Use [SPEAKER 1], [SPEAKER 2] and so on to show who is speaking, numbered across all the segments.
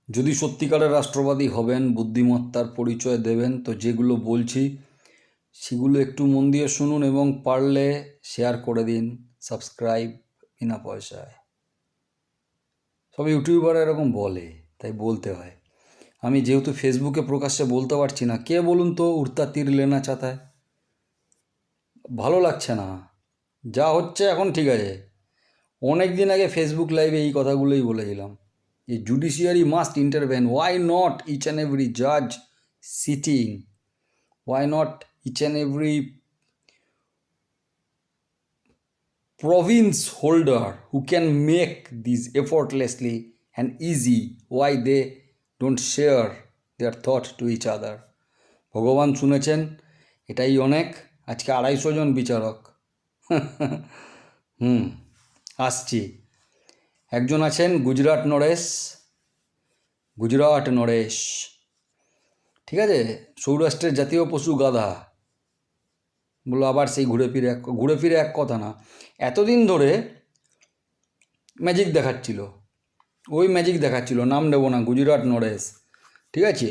[SPEAKER 1] যদি সত্যিকারের রাষ্ট্রবাদী হবেন, বুদ্ধিমত্তার পরিচয় দেবেন, তো যেগুলো বলছি সেগুলো একটু মন দিয়ে শুনুন এবং পারলে শেয়ার করে দিন, সাবস্ক্রাইব বিনা পয়সায়। সব ইউটিউবার এরকম বলে, তাই বলতে হয়। আমি যেহেতু ফেসবুকে প্রকাশ্যে বলতে পারছি না, কে বলুন তো উড়তা তীর লেনা চাতায়? ভালো লাগছে না যা হচ্ছে এখন, ঠিক আছে। অনেক দিন আগে ফেসবুক লাইভে এই কথাগুলোই বলেছিলাম যে judiciary must intervene. Why not each and every জাজ sitting? Why not each and every province holder who can make these effortlessly and easy? Why they don't share their thought to each other? ভগবান শুনেছেন, এটাই অনেক। আজকে 250 জন বিচারক। আসছি। একজন আছেন গুজরাট নরেশ, ঠিক আছে। সৌরাষ্ট্রের জাতীয় পশু গাধা। বললো আবার সেই ঘুরে ফিরে এক কথা না, এতদিন ধরে ম্যাজিক দেখাচ্ছিল, নাম নেব না, গুজরাট নরেশ, ঠিক আছে।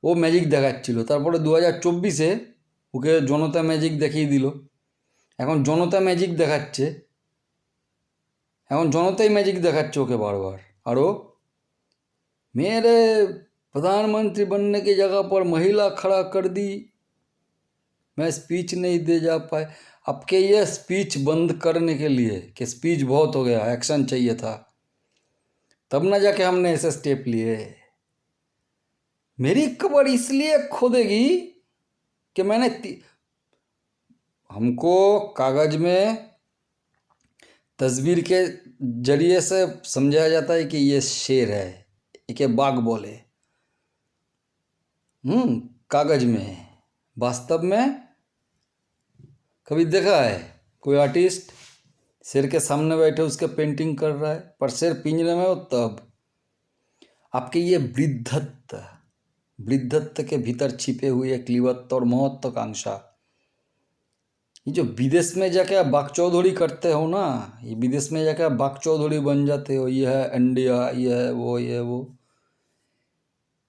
[SPEAKER 1] ও ম্যাজিক দেখাচ্ছিল, তারপরে 2024-এ ওকে জনতা ম্যাজিক দেখিয়ে দিল। এখন জনতাই ম্যাজিক দেখাচ্ছে ওকে বারবার। আরও मेरे प्रधानमंत्री बनने की जगह पर महिला खड़ा कर दी, मैं स्पीच नहीं दे जा पाए। आपके ये स्पीच बंद करने के लिए कि स्पीच बहुत हो गया, एक्शन चाहिए था, तब ना जाके हमने ऐसे स्टेप लिए। मेरी कबर इसलिए खोदेगी कि हमको कागज में तस्वीर के जरिए से समझाया जाता है कि ये शेर है, इके बाघ बोले। कागज में। वास्तव में कभी देखा है कोई आर्टिस्ट शेर के सामने बैठे उसके पेंटिंग कर रहा है? पर शेर पिंजरे में हो तब। आपके ये वृद्धत्व के भीतर छिपे हुए क्लीवत्व और महत्वाकांक्षा, ये जो विदेश में जाके आप बाकचौधरी करते हो ना, ये विदेश में जाके आप बाकचौधरी बन जाते हो, ये है इंडिया, ये है वो,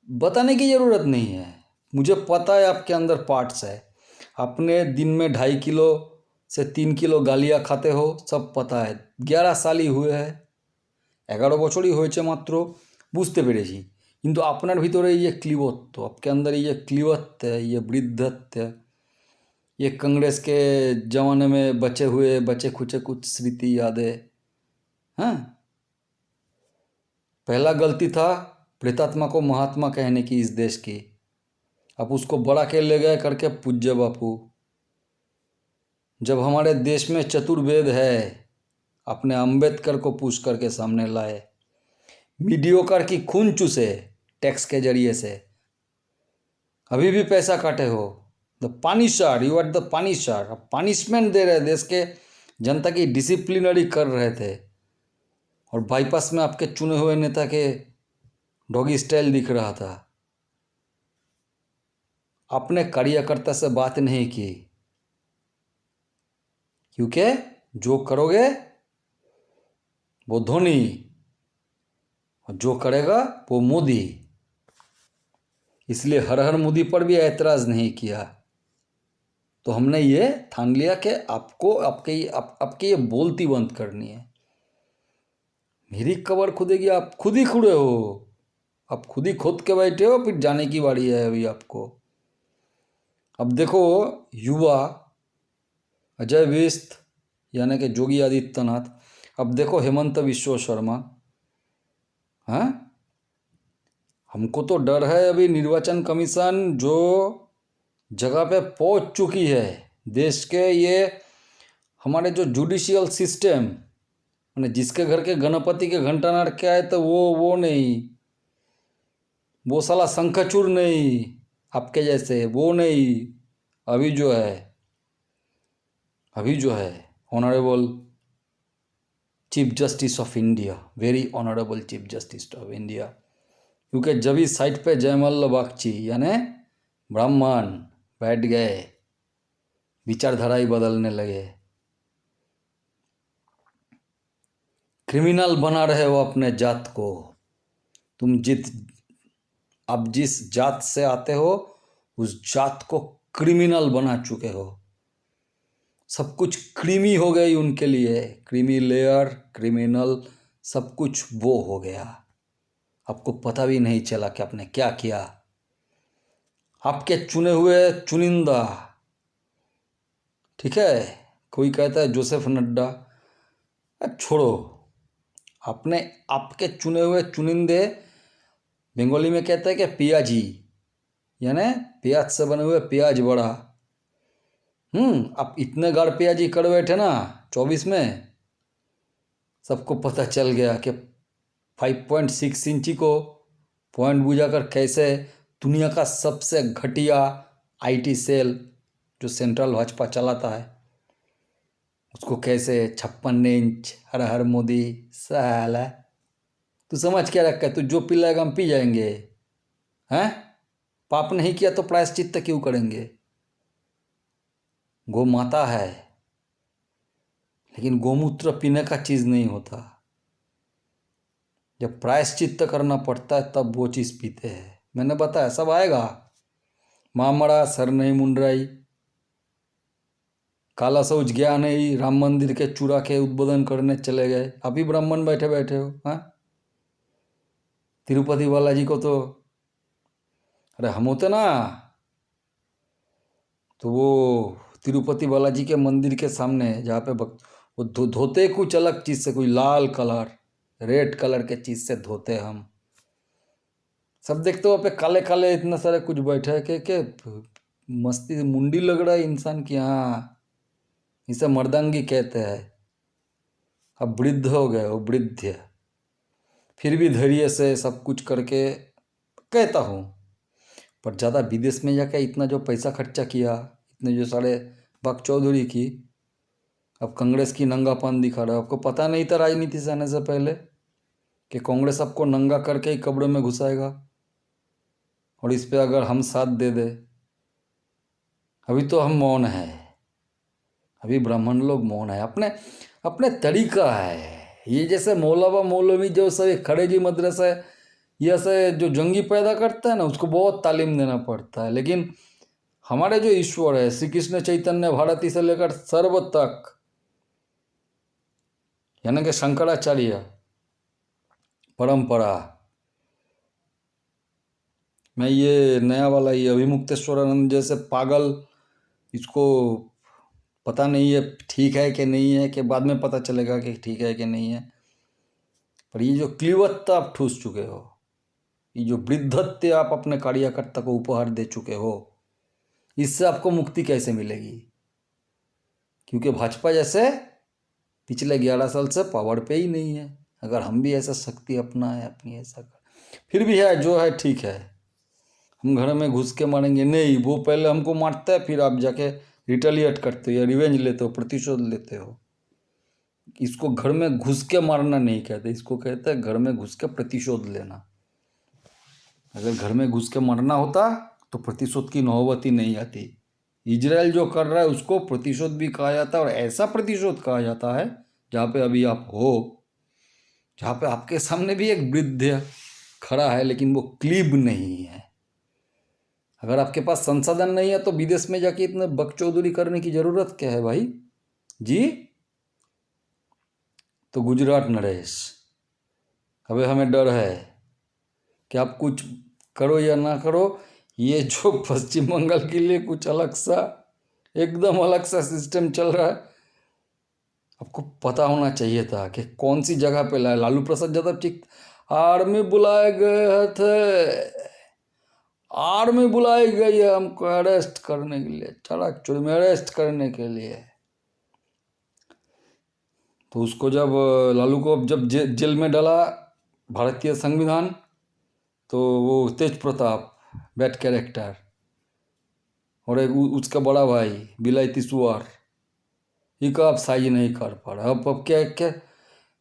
[SPEAKER 1] बताने की ज़रूरत नहीं है। मुझे पता है आपके अंदर पार्ट्स है, अपने दिन में 2.5 किलो से 3 किलो गालियाँ खाते हो, सब पता है। 11 सालই हुए है, 11 বছরই হয়েছে মাত্র, বুঝতে পেরেছি। কিন্তু আপনার ভিতরে এই যে ক্লীবত্ব, आपके अंदर ये क्लीवत्व है, ये वृद्धत्व, ये कांग्रेस के ज़माने में बचे खुचे कुछ स्मृति यादें। हाँ, पहला गलती था प्रेतात्मा को महात्मा कहने की इस देश की, अब उसको बड़ा के ले गए करके पूज्य बापू। जब हमारे देश में चतुर्वेद है, अपने अंबेडकर को पूछ करके सामने लाए। मीडियोकर की खून चूसे टैक्स के जरिए से, अभी भी पैसा काटे हो। The punisher, you are the punisher. अब पनिशमेंट दे रहे, देश के जनता की डिसिप्लिनरी कर रहे थे, और बाईपास में आपके चुने हुए नेता के डॉगी स्टाइल दिख रहा था। आपने कार्यकर्ता से बात नहीं की, क्योंकि जो करोगे वो धोनी, और जो करेगा वो मोदी। इसलिए हर हर मोदी पर भी ऐतराज़ नहीं किया। तो हमने ये ठान लिया कि आपको आपके ये बोलती बंद करनी है। मेरी कबर खुदेगी, आप खुद ही खुदे हो, आप खुद ही खोद के बैठे हो, फिर जाने की बारी है अभी आपको। अब देखो, युवा अजय विस्त यानी कि योगी आदित्यनाथ, अब देखो हेमंत बिश्व शर्मा। हाँ, हमको तो डर है अभी निर्वाचन कमीशन जो जगह पे पहुंच चुकी है देश के, ये हमारे जो जुडिशियल सिस्टम, मैंने जिसके घर के गणपति के घंटा नाड़ के आए तो वो नहीं, वो साला शंखचूर नहीं, आपके जैसे वो नहीं। अभी जो है honourable chief justice of India, very honourable chief justice of India, क्योंकि जब इस साइड पे जयमल्ल बागची यानी ब्राह्मण बैठ गए, विचारधारा ही बदलने लगे। क्रिमिनल बना रहे हो अपने जात को, आप जिस जात से आते हो उस जात को क्रिमिनल बना चुके हो। सब कुछ क्रीमी हो गई उनके लिए, क्रीमी लेयर, क्रिमिनल, सब कुछ वो हो गया। आपको पता भी नहीं चला कि आपने क्या किया। आपके चुने हुए चुनिंदा, ठीक है, कोई कहता है जोसेफ नड्डा, अब छोड़ो। आपने आपके चुने हुए चुनिंदे, बंगाली में कहते हैं कि पियाजी, यानी प्याज से बने हुए प्याज बड़ा। आप इतने गाढ़ पियाजी कर बैठे ना 24 में, सबको पता चल गया कि 5.6 इंची को पॉइंट बुझाकर कैसे दुनिया का सबसे घटिया आईटी सेल जो सेंट्रल भाजपा चलाता है उसको कैसे 56 इंच हर हर मोदी साला। तू समझ क्या रखा है? तू जो पिलाएगा हम पी जाएंगे, हैं? पाप नहीं किया तो प्रायश्चित्त क्यों करेंगे? गौ माता है, लेकिन गोमूत्र पीने का चीज़ नहीं होता। जब प्रायश्चित्त करना पड़ता है तब वो चीज़ पीते हैं। मैंने बताया सब आएगा। माँ मरा सर नहीं मुंडराई, काला शौच गया नहीं, राम मंदिर के चूड़ा के उद्बोधन करने चले गए, आप ही ब्राह्मण बैठे बैठे हो। हाँ, तिरुपति बालाजी को तो, अरे हम होते ना तो वो तिरुपति बालाजी के मंदिर के सामने जहाँ पे वो धोते कुछ अलग चीज़ से, कोई लाल कलर रेड कलर के चीज़ से धोते हम सब देखते हो। पे काले काले इतने सारे कुछ बैठे हैं के मस्ती मुंडी लग रहा है इंसान की। हाँ, इसे मर्दांगी कहते हैं। अब वृद्ध हो गए हो, वृद्ध, फिर भी धैर्य से सब कुछ करके कहता हूँ। पर ज़्यादा विदेश में जाकर इतना जो पैसा खर्चा किया, इतने जो सारे बक चौधरी की, अब कांग्रेस की नंगापन दिखा रहा है। आपको पता नहीं था राजनीति से आने से पहले कि कांग्रेस आपको नंगा करके ही कब्र में घुसाएगा, और इस पे अगर हम साथ दे दे। अभी तो हम मौन है, अभी ब्राह्मण लोग मौन है, अपने अपने तरीका है। ये जैसे मौलवा मौलवी जो सब खड़ेजी मदरसा है, ये ऐसे जो जंगी पैदा करता है ना, उसको बहुत तालीम देना पड़ता है। लेकिन हमारे जो ईश्वर है श्री कृष्ण चैतन्य भारती से लेकर सर्व तक, यानी कि शंकराचार्य परंपरा में, ये नया वाला ये अभिमुक्तेश्वरानंद जैसे पागल, इसको पता नहीं है ठीक है कि नहीं है, कि बाद में पता चलेगा कि ठीक है कि नहीं है। पर ये जो क्लीवत्ता आप ठूस चुके हो, ये जो वृद्धत्व आप अपने कार्यकर्ता को उपहार दे चुके हो, इससे आपको मुक्ति कैसे मिलेगी? क्योंकि भाजपा जैसे पिछले 11 साल से पावर पे ही नहीं है। अगर हम भी ऐसा शक्ति अपना है अपनी ऐसा कर, फिर भी है जो है ठीक है, हम घर में घुस के मारेंगे नहीं, वो पहले हमको मारता है फिर आप जाके रिटेलिएट करते हो या रिवेंज लेते हो, प्रतिशोध लेते हो। इसको घर में घुस के मारना नहीं कहते, इसको कहते हैं घर में घुस के प्रतिशोध लेना। अगर घर में घुस के मरना होता तो प्रतिशोध की नौबत ही नहीं आती। इजराइल जो कर रहा है उसको प्रतिशोध भी कहा जाता है, और ऐसा प्रतिशोध कहा जाता है जहाँ पे अभी आप हो, जहाँ पे आपके सामने भी एक वृद्ध खड़ा है लेकिन वो क्लीब नहीं है। अगर आपके पास संसाधन नहीं है तो विदेश में जाके इतने बकचौधरी करने की जरूरत क्या है भाई जी? तो गुजरात नरेश, अबे हमें डर है कि आप कुछ करो या ना करो, ये जो पश्चिम बंगाल के लिए कुछ अलग सा, एकदम अलग सा सिस्टम चल रहा है। आपको पता होना चाहिए था कि कौन सी जगह पे लाए। लालू प्रसाद यादव चिक आर्मी बुलाए गए थे, आर्मी बुलाई गई है हमको अरेस्ट करने के लिए, चला चुरी में अरेस्ट करने के लिए। तो उसको जब लालू को जब जेल में डाला भारतीय संविधान, तो वो तेज प्रताप बैट कैरेक्टर और एक उसका बड़ा भाई बिलायती सुअर, ये का अब साइज नहीं कर पा रहा। अब क्या क्या,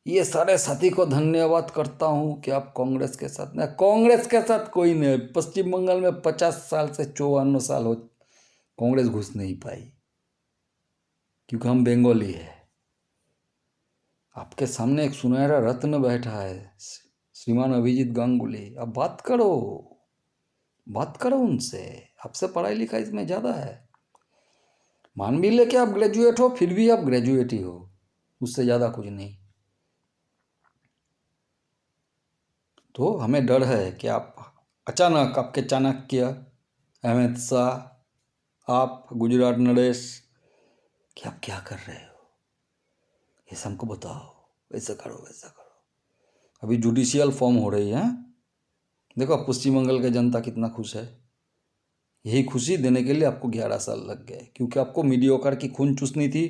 [SPEAKER 1] ये सारे साथी को धन्यवाद करता हूँ कि आप कांग्रेस के साथ, ना कांग्रेस के साथ कोई नहीं। पश्चिम बंगाल में 50 साल से 54 साल हो कांग्रेस घुस नहीं पाई, क्योंकि हम बंगाली है। आपके सामने एक सुनहरा रत्न बैठा है, श्रीमान अभिजीत गांगुली, अब बात करो उनसे। आपसे पढ़ाई लिखाई इसमें ज़्यादा है। मान भी ले कि आप ग्रेजुएट हो, फिर भी आप ग्रेजुएट ही हो, उससे ज़्यादा कुछ नहीं। तो हमें डर है कि आप अचानक, आपके चाणक्य, अमित शाह, आप गुजरात नरेश, कि आप क्या कर रहे हो, ये हमको बताओ, ऐसा करो वैसा करो। अभी जुडिशियल फॉर्म हो रही है। देखो पश्चिम बंगाल की जनता कितना खुश है। यही खुशी देने के लिए आपको 11 साल लग गए, क्योंकि आपको मीडियोकर की खून चूसनी थी,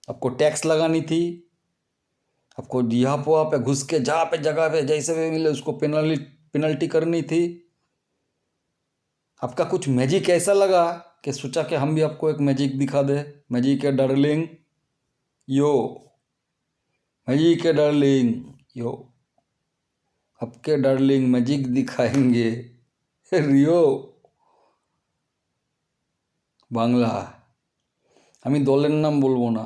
[SPEAKER 1] आपको टैक्स लगानी थी, आपको डिहापुआ पे घुस के जहाँ पे जगह पे जैसे भी मिले उसको पेनल्टी करनी थी। आपका कुछ मैजिक ऐसा लगा कि सोचा कि हम भी आपको एक मैजिक दिखा दे। मैजिक है डार्लिंग, यो मैजिक है डार्लिंग, यो आपके डार्लिंग मैजिक दिखाएंगे। रियो বাংলা, আমি দলের নাম বলবো না।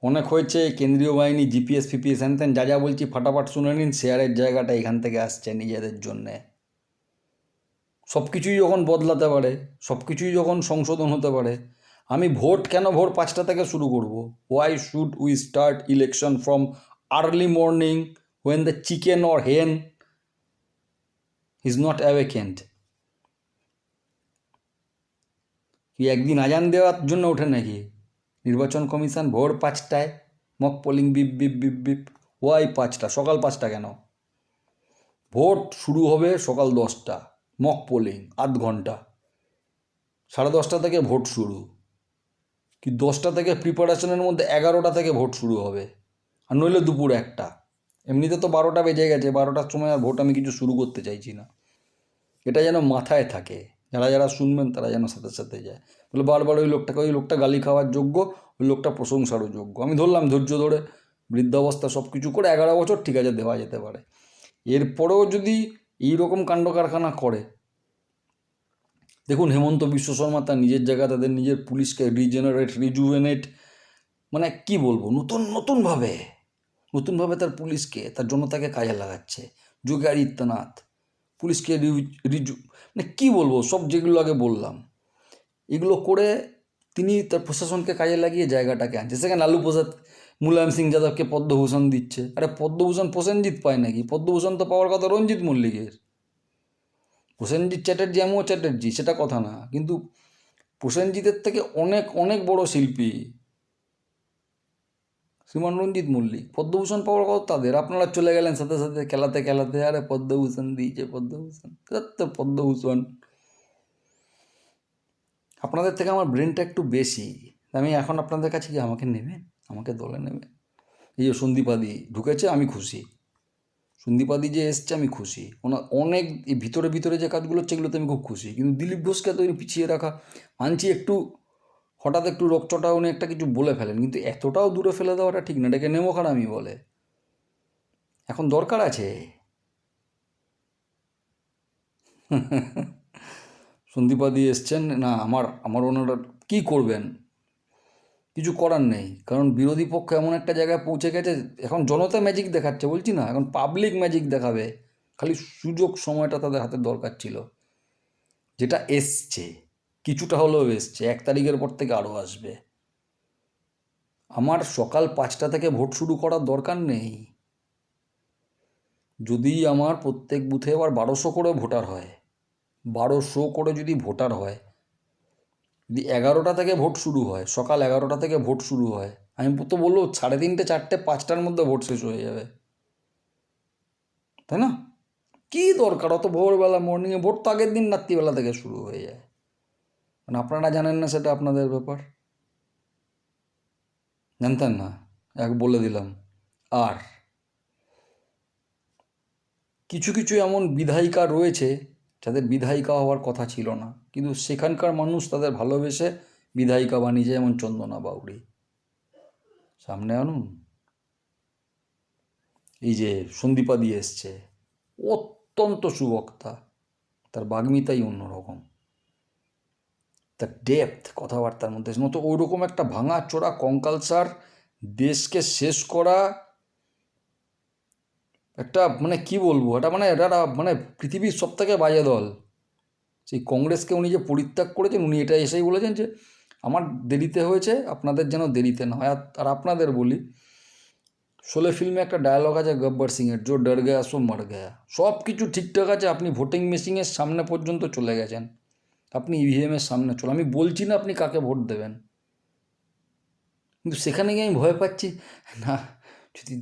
[SPEAKER 1] অনেক হয়েছে কেন্দ্রীয় বাহিনী, জিপিএস ফিপিএস হ্যান ত্যান যা যা বলছি ফাটাফাট শুনে নিন। শেয়ারের জায়গাটা এখান থেকে আসছে নিজেদের জন্যে। সব কিছুই যখন বদলাতে পারে, সব কিছুই যখন সংশোধন হতে পারে, আমি কেন ভোর 5টা থেকে শুরু করব? Why should we start election from early morning when the chicken or hen is not awakened? কি একদিন আজান দেওয়ার জন্য ওঠে নাকি নির্বাচন কমিশন ভোর 5টায়? Mock polling beep beep beep beep. ওয়াই 5টা, সকাল 5টা কেন? ভোট শুরু হবে সকাল 10টা, মক পোলিং আধ ঘন্টা, 10:30 থেকে ভোট শুরু। কি 10টা থেকে প্রিপারেশনের মধ্যে 11টা থেকে ভোট শুরু হবে, আর নইলে দুপুর 1টা। এমনিতে তো 12টা বেজে গেছে, 12টার সময় আর ভোট আমি কিছু শুরু করতে চাইছি না। এটা যেন মাথায় থাকে, যারা যারা শুনবেন তারা যেন সাথে সাথে যায়। বলে বারবার ওই লোকটা গালি খাওয়ার যোগ্য, ওই লোকটা প্রশংসারও যোগ্য। আমি ধরলাম ধৈর্য ধরে বৃদ্ধাবস্থা সব কিছু করে 11 বছর ঠিক আছে, দেওয়া যেতে পারে। এরপরেও যদি এইরকম কাণ্ড কারখানা করে, দেখুন হেমন্ত বিশ্ব শর্মা তার নিজের জায়গা, তাদের নিজের পুলিশকে রিজুভেনেট, মানে কি বলবো, নতুনভাবে তার পুলিশকে, তার জনতাকে কাজে লাগাচ্ছে। যোগী আদিত্যনাথ পুলিশকে মানে কী বলবো, সব যেগুলো আগে বললাম এগুলো করে তিনি তার প্রশাসনকে কাজে লাগিয়ে জায়গাটাকে আনছে। সেখানে লালু প্রসাদ মুলায়ম সিং যাদবকে পদ্মভূষণ দিচ্ছে। আরে পদ্মভূষণ প্রসেনজিৎ পায় নাকি? পদ্মভূষণ তো পাওয়ার কথা রঞ্জিত মল্লিকের। প্রসেনজিৎ চ্যাটার্জি এমও চ্যাটার্জি, সেটা কথা না, কিন্তু প্রসেনজিতের থেকে অনেক অনেক বড় শিল্পী শ্রীমান রঞ্জিত মল্লিক। পদ্মভূষণ পাওয়ার কথা তাদের, আপনারা চলে গেলেন সাথে সাথে খেলাতে, আরে পদ্মভূষণ দিয়েছে, পদ্মভূষণ, পদ্মভূষণ। আপনাদের থেকে আমার ব্রেনটা একটু বেশি, আমি এখন আপনাদের কাছে কি আমাকে নেবেন, আমাকে দলে নেবেন? এই যে সন্দীপাদি ঢুকেছে, আমি খুশি। সন্দীপাদি যে এসছে আমি খুশি। ওনার অনেক এই ভিতরে যে কাজগুলো হচ্ছে এগুলোতে আমি খুব খুশি। কিন্তু দিলীপ ঘোষকে তো পিছিয়ে রাখা, মানছি একটু হঠাৎ একটু রোগচটা উনি একটা কিছু বলে ফেলেন, কিন্তু এতটাও দূরে ফেলে দেওয়াটা ঠিক না। এটাকে নেমোখারামি বলে। এখন দরকার আছে। সন্দীপাদি এসছেন না, আমার ওনারা কী করবেন, কিছু করার নেই। কারণ বিরোধী পক্ষ এমন একটা জায়গায় পৌঁছে গেছে, এখন জনতা ম্যাজিক দেখাচ্ছে, বলছি না, এখন পাবলিক ম্যাজিক দেখাবে। খালি সুযোগ সময়টা তাদের হাতে দরকার ছিল, যেটা এসছে, কিছুটা হলেও এসছে। 1 তারিখের পর থেকে আরও আসবে। আমার সকাল 5টা থেকে ভোট শুরু করার দরকার নেই। যদি আমার প্রত্যেক বুথে আবার 1200 করে ভোটার হয়, 1200 করে যদি ভোটার হয়, যদি 11টা থেকে ভোট শুরু হয়, সকাল 11টা থেকে ভোট শুরু হয়, আমি তো বলবো 3:30, 4টে, 5টার মধ্যে ভোট শেষ হয়ে যাবে, তাই না? কী দরকার অত ভোরবেলা মর্নিংয়ে ভোট? তো আগের দিন রাত্রিবেলা থেকে শুরু হয়ে যায়। মানে আপনারা জানেন না, সেটা আপনাদের ব্যাপার, জানতেন না, বলে দিলাম। আর কিছু কিছু এমন বিধায়িকা রয়েছে যাদের বিধায়িকা হওয়ার কথা ছিল না, কিন্তু সেখানকার মানুষ তাদের ভালোবেসে বিধায়িকা বানিয়েছে, যেমন চন্দনা বাউরি। সামনে আনুন। এই যে সন্দীপাদি এসছে, অত্যন্ত সুবক্তা, তার বাগ্মিতাই অন্যরকম, তার ডেপথ কথাবার্তার মধ্যে। তো ওইরকম একটা ভাঙা চোরা কঙ্কালসার দেশকে শেষ করা একটা মানে কি বলবো, এটা মানে এটা মানে পৃথিবীর সব থেকে বাজে দল। সেই কংগ্রেসকে উনি যে পরিত্যাগ করেছেন, উনি এটা এসেই বলেছেন যে আমার দেরিতে হয়েছে, আপনাদের যেন দেরিতে না হয়। আর আপনাদের বলি, শোলে ফিল্মে একটা ডায়লগ আছে গব্বর সিংয়ের, জো ডর গয়া সো মর গয়া। সব কিছু ঠিকঠাক আছে, আপনি ভোটিং মেশিনের সামনে পর্যন্ত চলে গেছেন, আপনি ইভিএমের সামনে চলে, আমি বলছি না আপনি কাকে ভোট দেবেন, কিন্তু সেখানে গিয়ে আমি ভয় পাচ্ছি, না যদি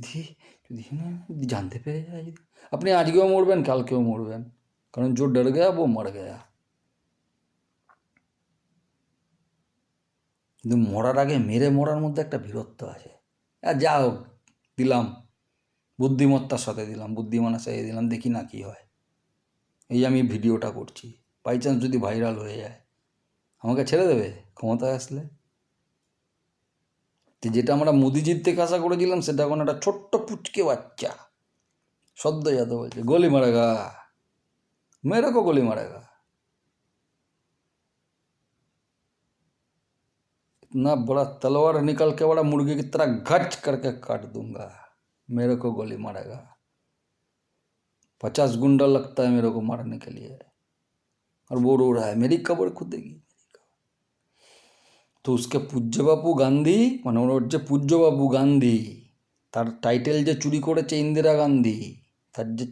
[SPEAKER 1] যদি না জানতে পেরে যায়, যদি আপনি আজকেও মরবেন কালকেও মরবেন, কারণ জো ডর গয়া ও মর গয়া। কিন্তু মরার আগে মেরে মরার মধ্যে একটা বীরত্ব আছে। আর যা হোক, দিলাম বুদ্ধিমত্তার সাথে দিলাম, বুদ্ধিমানের সাথে দিলাম, দেখি না কি হয়। এই আমি ভিডিওটা করছি, বাই চান্স যদি ভাইরাল হয়ে যায়, আমাকে ছেড়ে দেবে ক্ষমতায় আসলে? তো যেটা আমরা মোদিজির থেকে আশা করেছিলাম, সেটা এখন একটা ছোট্ট পুচকে বাচ্চা সদ্যজাত বলছে গোলি মারেগা, মেরে কো গোলি মারেগা। इतना बड़ा तलवार निकल के बड़ा मुर्गी की तरह घच करके काट दूंगा, मेरे को गोली मारेगा। 50 गुंडा लगता है मेरे को मारने के लिए, और वो रो रहा है मेरी कब्र खुदेगी। তো উসকে পূজ্যবাবু গান্ধী, মানে ওর যে পূজ্যবাবু গান্ধী, তার টাইটেল যে চুরি করেছে ইন্দিরা গান্ধী, তার যে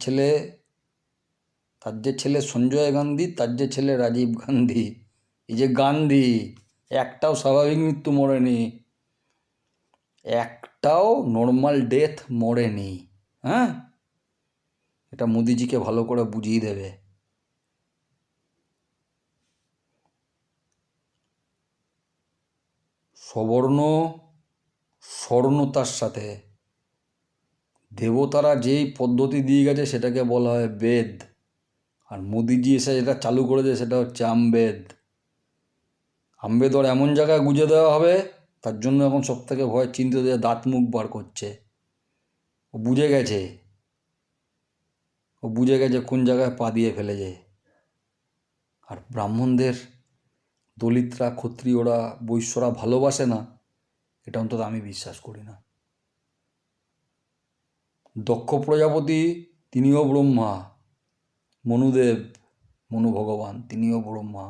[SPEAKER 1] ছেলে সঞ্জয় গান্ধী, তার যে ছেলে রাজীব গান্ধী, এই যে গান্ধী, একটাও স্বাভাবিক মৃত্যু মরেনি, একটাও নর্মাল ডেথ মরেনি। হ্যাঁ, এটা মোদিজিকে ভালো করে বুঝিয়ে দেবে। সবর্ণ স্বর্ণতার সাথে দেবতারা যেই পদ্ধতি দিয়ে গেছে সেটাকে বলা হয় বেদ, আর মোদিজি এসে যেটা চালু করেছে সেটা হচ্ছে আমবেদ। আম্বেদর এমন জায়গায় গুঁজে দেওয়া হবে, তার জন্য এখন সব থেকে ভয় চিন্তিত, দাঁত মুখ বার করছে। ও বুঝে গেছে, কোন জায়গায় পা দিয়ে ফেলেছে। আর ব্রাহ্মণদের দলিতরা, ক্ষত্রিয়রা, বৈশ্যরা ভালোবাসে না, এটা অন্তত আমি বিশ্বাস করি না। দক্ষ প্রজাপতি তিনিও ব্রহ্মা, মনুদেব, মনু ভগবান তিনিও ব্রহ্মা।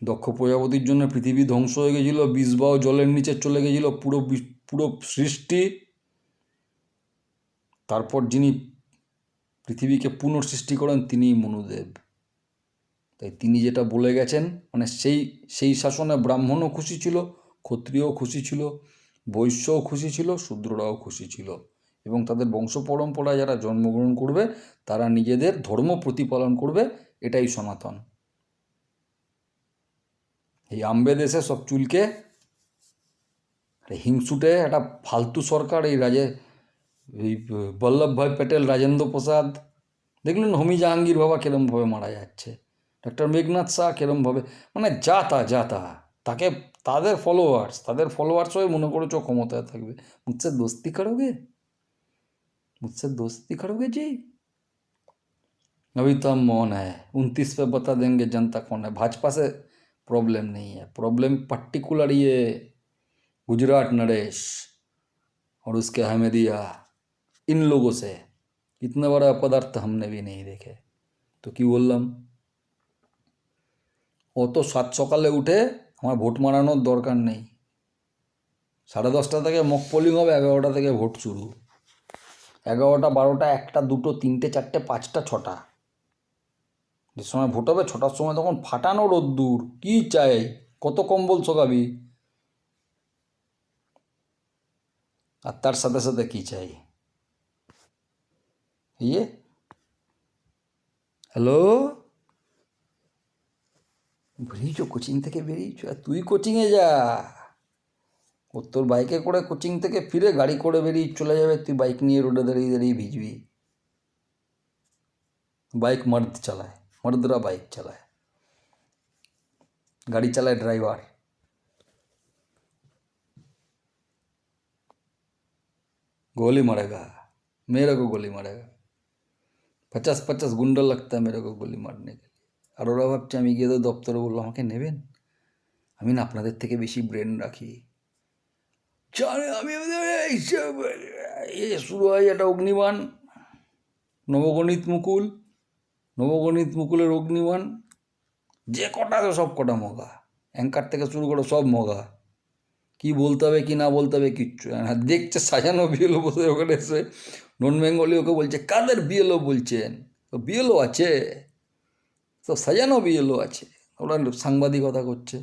[SPEAKER 1] দক্ষ প্রজাপতির জন্য পৃথিবী ধ্বংস হয়ে গেছিল, বিষবাও জলের নিচে চলে গেছিল, পুরো সৃষ্টি। তারপর যিনি পৃথিবীকে পুনঃসৃষ্টি করেন তিনিই মনুদেব। তাই তিনি যেটা বলে গেছেন, মানে সেই শাসনে ব্রাহ্মণও খুশি ছিল, ক্ষত্রিয়ও খুশি ছিল, বৈশ্যও খুশি ছিল, শূদ্ররাও খুশি ছিল, এবং তাদের বংশ পরম্পরায় যারা জন্মগ্রহণ করবে তারা নিজেদের ধর্ম প্রতিপালন করবে, এটাই সনাতন। এই আম্বে দেশে সব চুলকে হিংসুটে একটা ফালতু সরকার, এই এই বল্লভভাই প্যাটেল, রাজেন্দ্র প্রসাদ, দেখলেন হোমি জাহাঙ্গীর বাবা কিরমভাবে মারা যাচ্ছে, ডক্টর মেঘনাথ শাহ কিরমভাবে, মানে যা তা তাকে তাদের ফলোয়ার্স হয়ে মনে করেছো ক্ষমতায় থাকবে। মুঝসে दोस्ती करोगे जी? अभी तो हम मौन है, 29 पे बता देंगे जनता कौन है। भाजपा से प्रॉब्लम नहीं है, प्रॉब्लम पर्टिकुलर ये गुजरात नरेश और उसके अहमदिया, इन लोगों से। इतना बड़ा अपदार्थ हमने भी नहीं देखे। তো কি বললাম, অত সাত সকালে উঠে আমার ভোট মারানোর দরকার নেই। 10:30 থেকে মক পোলিং হবে, 11টা থেকে ভোট শুরু। 11টা, 12টা, 1টা, 2টো, 3টে, 4টে, 5টা, 6টা, যে সময় ভোট হবে 6টার সময়, তখন ফাটানো রোদ্দুর, কি চাই, কত কম্বল শোকাবি, আর তার সাথে সাথে কি চাই, ইয়ে হ্যালো, বেরিয়েছো কোচিং থেকে, বেরিয়েছো, আর তুই কোচিংয়ে যা, ও তোর বাইকে করে কোচিং থেকে ফিরে গাড়ি করে বেরিয়ে চলে যাবে, তুই বাইক নিয়ে রোডে দাঁড়িয়ে দাঁড়িয়ে ভিজবি। বাইক মর্দ চালায়, মর্দরা বাইক চালায়, গাড়ি চালায় ড্রাইভার। गोली मारेगा, मेरे को गोली मारेगा, 50 गुंडा लगता है मेरे को गोली मारने के लिए। আর ওরা ভাবছে আমি গিয়ে তো দপ্তরে বললো আমাকে নেবেন, আমি না আপনাদের থেকে বেশি ব্রেন রাখি। জানে আমি এ শুরু হয় একটা অগ্নিবাণ, নবগণিত মুকুলের অগ্নিবাণ, যে কটা আছে সব কটা মগা, অ্যাঙ্কার থেকে শুরু করে সব মগা। কি বলতে হবে কি না বলতে হবে কিচ্ছু না। দেখছে সাজানো বিএলও বসে ওখানে এসে নন বেঙ্গলি ওকে বলছে কাদের বিএলও বলছেন, তো বিএলও আছে, তো সাজানো বিএলও আছে, ওরা সাংবাদিকতা করছে।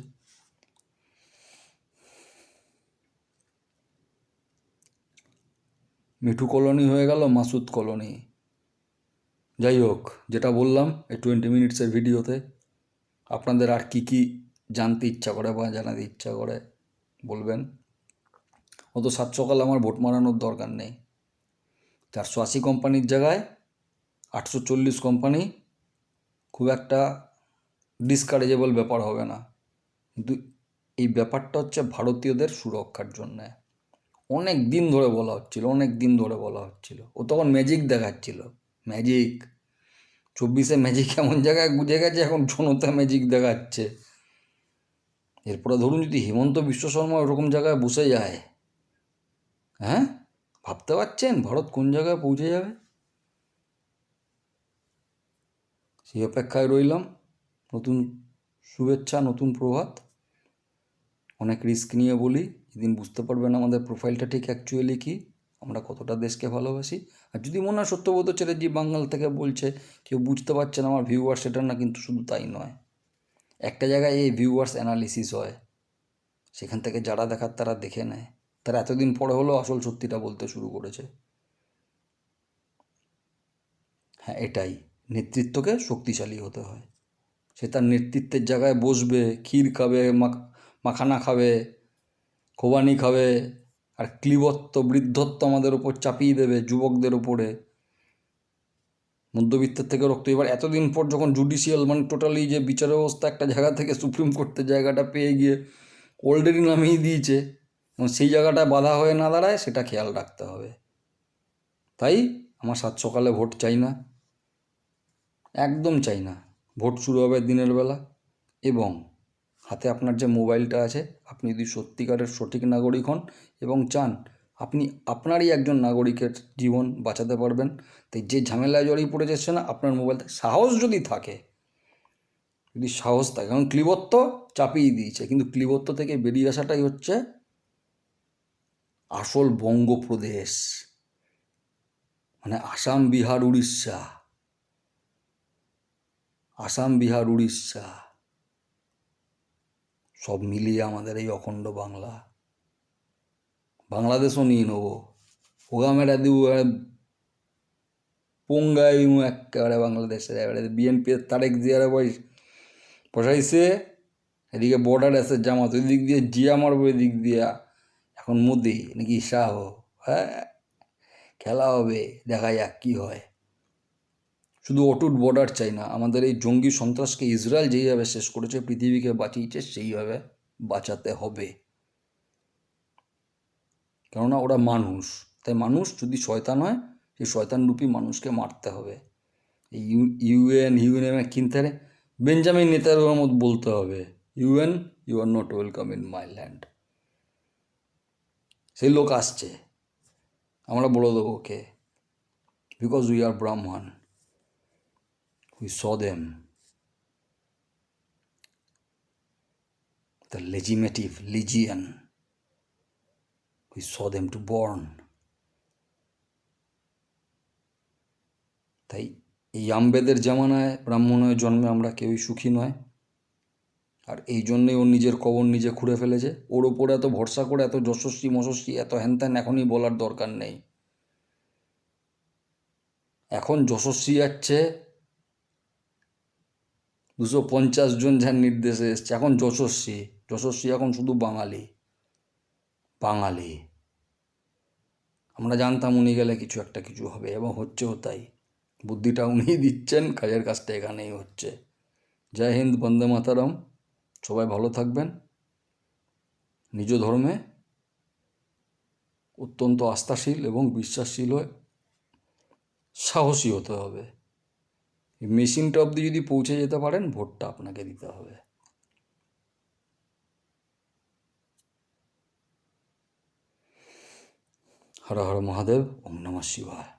[SPEAKER 1] মিঠু কলোনি হয়ে গেল মাসুদ কলোনি। যাই হোক, যেটা বললাম এই 20 মিনিটসের ভিডিওতে, আপনাদের আর কি কি জানতে ইচ্ছা করে বা জানাতে ইচ্ছা করে বলবেন। অত সাত সকাল আমার ভোট মারানোর দরকার নেই। 480 কোম্পানির জায়গায় 840 কোম্পানি খুব একটা ডিসকারেজেবল ব্যাপার হবে না, কিন্তু এই ব্যাপারটা হচ্ছে ভারতীয়দের সুরক্ষার জন্যে। অনেক দিন ধরে বলা হচ্ছিল, ও তখন ম্যাজিক দেখাচ্ছিল, ম্যাজিক। 24-এ ম্যাজিক এমন জায়গায় গুজে গেছে, এখন জনতা ম্যাজিক দেখাচ্ছে। এরপরে ধরুন যদি হিমন্ত বিশ্ব শর্মা ওরকম জায়গায় বসে যায়, হ্যাঁ, ভাবতে পারছেন ভারত কোন জায়গায় পৌঁছে যাবে? সেই অপেক্ষায় রইলাম। নতুন শুভেচ্ছা, নতুন প্রভাত। অনেক রিস্ক নিয়ে বলি, যেদিন বুঝতে পারবেন আমাদের প্রোফাইলটা ঠিক অ্যাকচুয়ালি কী, আমরা কতটা দেশকে ভালোবাসি। আর যদি মনে হয় সত্যব্রত চ্যাটার্জি বাঙাল থেকে বলছে, কেউ বুঝতে পারছে না আমার ভিউয়ার্স, সেটা না, কিন্তু শুধু তাই নয়, একটা জায়গায় এই ভিউয়ার্স অ্যানালিসিস হয়, সেখান থেকে যারা দেখার তারা দেখে নেয়, তারা এতদিন পরে হলেও আসল সত্যিটা বলতে শুরু করেছে। হ্যাঁ, এটাই, নেতৃত্বকে শক্তিশালী হতে হয়। সে তার নেতৃত্বের জায়গায় বসবে, ক্ষীর খাবে, মাখানা খাবে, খোবানি খাবে, আর ক্লিবত্ব বৃদ্ধত্ব আমাদের ওপর চাপিয়ে দেবে, যুবকদের ওপরে, মধ্যবিত্তের থেকে রক্ত। এবার এতদিন পর যখন জুডিশিয়াল মানে টোটালি যে বিচার ব্যবস্থা একটা জায়গা থেকে সুপ্রিম কোর্টের জায়গাটা পেয়ে গিয়ে অলরেডি নামিয়ে দিয়েছে, এবং সেই জায়গাটা বাধা হয়ে না দাঁড়ায়, সেটা খেয়াল রাখতে হবে। তাই আমার সাত সকালে ভোট চাই না, একদম চাই না। ভোট শুরু হবে দিনের বেলা, এবং হাতে আপনার যে মোবাইলটা আছে, আপনি যদি সত্যিকারের সঠিক নাগরিক হন এবং চান আপনি আপনারই একজন নাগরিকের জীবন বাঁচাতে পারবেন, তাই যে ঝামেলায় জড়িয়ে পড়ে যাচ্ছে না, আপনার মোবাইলটা সাহস যদি থাকে, কারণ ক্লিবত্ব চাপিয়ে দিয়েছে, কিন্তু ক্লিবত্ব থেকে বেরিয়ে আসাটাই হচ্ছে আসল বঙ্গপ্রদেশ, মানে আসাম বিহার উড়িষ্যা সব মিলিয়ে আমাদের এই অখণ্ড বাংলা। বাংলাদেশও নিয়ে নেবো, ওগা মেরা দিব পোঙ্গাই একেবারে বাংলাদেশের। এবারে বিএনপি তারেক জিয়ার বসাইছে, এদিকে বর্ডার আছে জামাত, ওই দিক দিয়ে জিয়া মারবো, ওই দিক দিয়া এখন মোদি নাকি শাহ। হ্যাঁ, খেলা হবে, দেখা যাক কী হয়। শুধু অটুট বর্ডার চাই না, আমাদের এই জঙ্গি সন্ত্রাসকে ইসরায়েল যেইভাবে শেষ করেছে, পৃথিবীকে বাঁচিয়েছে, সেইভাবে বাঁচাতে হবে। কেননা ওরা মানুষ, তাই মানুষ যদি শয়তান হয়, সেই শয়তানরূপী মানুষকে মারতে হবে। এই ইউএন কিনতে বেঞ্জামিন নেতানিয়াহুর মতো বলতে হবে, UN, you are not welcome in my land. সেই লোক আসছে, আমরা বলে দেবো ওকে, বিকজ উই আর ব্রাহ্মণ, we saw them the legislative legion, we saw them to born. তাই এই আম্বেদের জামানায় ব্রাহ্মণের জন্মে আমরা কেউই সুখী নয়, আর এই জন্যই ও নিজের কবর নিজে খুঁড়ে ফেলেছে। ওর ওপরে এত ভরসা করে, এত যশস্বী এত হ্যানত্যান এখনই বলার দরকার নেই। এখন যশস্বী যাচ্ছে 250 জন যার নির্দেশে এসছে, এখন যশস্বী এখন শুধু বাঙালি। আমরা জানতাম উনি গেলে কিছু হবে, এবং হচ্ছেও তাই। বুদ্ধিটা উনিই দিচ্ছেন, কাজের কাজটা এখানেই হচ্ছে। জয় হিন্দ, বন্দে মাতারম। সবাই ভালো থাকবেন। নিজ ধর্মে অত্যন্ত আস্থাশীল এবং বিশ্বাসশীল হয়ে সাহসী হতে হবে। এই মেশিনটা অবধি যদি পৌঁছে যেতে পারেন, ভোটটা আপনাকে দিতে হবে। हर हर महादेव, ओम नमः शिवाय।